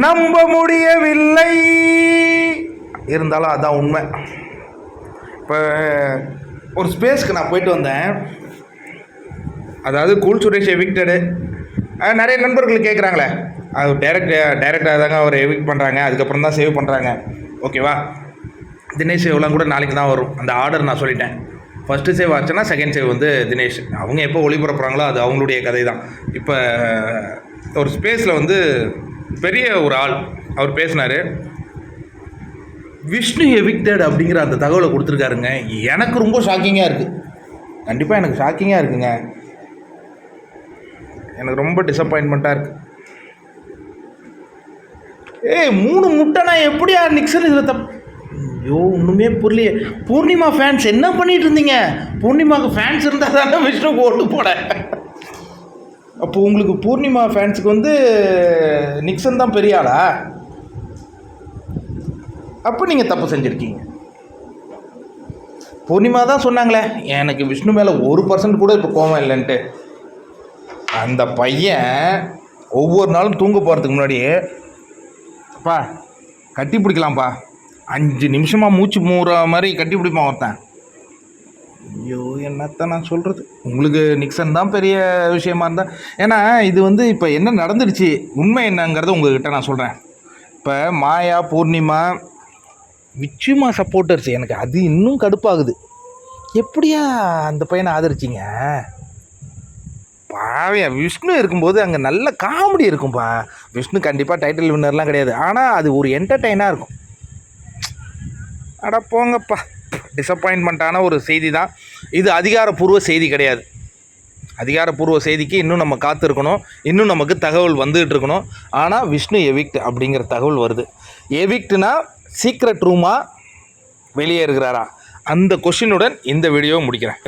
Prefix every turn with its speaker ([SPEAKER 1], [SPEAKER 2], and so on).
[SPEAKER 1] நம்ப முடியவில்லை. இருந்தாலும் அதான் உண்மை. இப்போ ஒரு ஸ்பேஸ்க்கு நான் போயிட்டு வந்தேன். அதாவது கூல் சுரேஷ் எவிக்டடு. நிறைய நண்பர்கள் கேட்குறாங்களே, அது டைரெக்டாக தாங்க அவர் எவிக்ட் பண்ணுறாங்க, அதுக்கப்புறம் தான் சேவ் பண்ணுறாங்க. ஓகேவா, தினேஷ் சேவ்லாம் கூட நாளைக்கு தான் வரும். அந்த ஆர்டர் நான் சொல்லிட்டேன். ஃபஸ்ட்டு சேவ் ஆச்சுன்னா செகண்ட் சேவ் வந்து தினேஷ். அவங்க எப்போ ஒளிபரப்புகிறாங்களோ அது அவங்களுடைய கதை தான். இப்போ ஒரு ஸ்பேஸில் வந்து பெரிய ஒரு ஆள் அவர் பேசினார். விஷ்ணு எவிக்டட் அப்படிங்கிற அந்த தகவலை கொடுத்துருக்காருங்க. எனக்கு ரொம்ப ஷாக்கிங்காக இருக்குது. கண்டிப்பாக எனக்கு ஷாக்கிங்காக இருக்குங்க. எனக்கு ரொம்ப டிசப்பாயின்மெண்ட்டாக இருக்குது. 3 முட்டைனா எப்படியா நிக்சன் இதில் ஐயோ ஒன்றுமே புரியலையே. பூர்ணிமா ஃபேன்ஸ் என்ன பண்ணிட்டு இருந்தீங்க? பூர்ணிமாவுக்கு ஃபேன்ஸ் இருந்தால் தானே விஷ்ணுக்கு ஓட்டு போட. அப்போ உங்களுக்கு பூர்ணிமா ஃபேன்ஸுக்கு வந்து நிக்சன் தான் பெரிய ஆளா? அப்போ நீங்கள் தப்பு செஞ்சுருக்கீங்க. பூர்ணிமா தான் சொன்னாங்களே எனக்கு விஷ்ணு மேலே 1% கூட இப்போ கோவம் இல்லைன்ட்டு. அந்த பையன் ஒவ்வொரு நாளும் தூங்க போகிறதுக்கு முன்னாடியே அப்பா கட்டி பிடிக்கலாம்ப்பா, 5 நிமிஷமாக மூச்சு மூற மாதிரி கட்டி பிடிப்பான் ஒருத்தன். ஐயோ என்னத்த நான் சொல்கிறது. உங்களுக்கு நிக்சன் தான் பெரிய விஷயமா இருந்தால், ஏன்னா இது வந்து இப்போ என்ன நடந்துடுச்சு உண்மை என்னங்கிறத உங்கள்கிட்ட நான் சொல்கிறேன். இப்போ மாயா, பூர்ணிமா, விச்சுமா சப்போர்ட்டர்ஸ், எனக்கு அது இன்னும் கடுப்பாகுது. எப்படியா அந்த பையனை ஆதரிச்சிங்க? பாவியா விஷ்ணு இருக்கும்போது அங்கே நல்ல காமெடி இருக்கும்பா. விஷ்ணு கண்டிப்பாக டைட்டில் வின்னர்லாம் கிடையாது, ஆனால் அது ஒரு என்டர்டெயினாக இருக்கும். அட போங்கப்பா, டிசப்பாயின்மெண்ட்டான ஒரு செய்தி தான் இது. அதிகாரப்பூர்வ செய்தி கிடையாது. அதிகாரப்பூர்வ செய்திக்கு இன்னும் நம்ம காத்திருக்கணும், இன்னும் நமக்கு தகவல் வந்துகிட்டு இருக்கணும். ஆனால் விஷ்ணு எவிக்ட் அப்படிங்கிற தகவல் வருது. எவிக்ட்னா சீக்ரெட் ரூமாக வெளியே இருக்கிறாரா? அந்த கொஷினுடன் இந்த வீடியோவை முடிக்கிறேன்.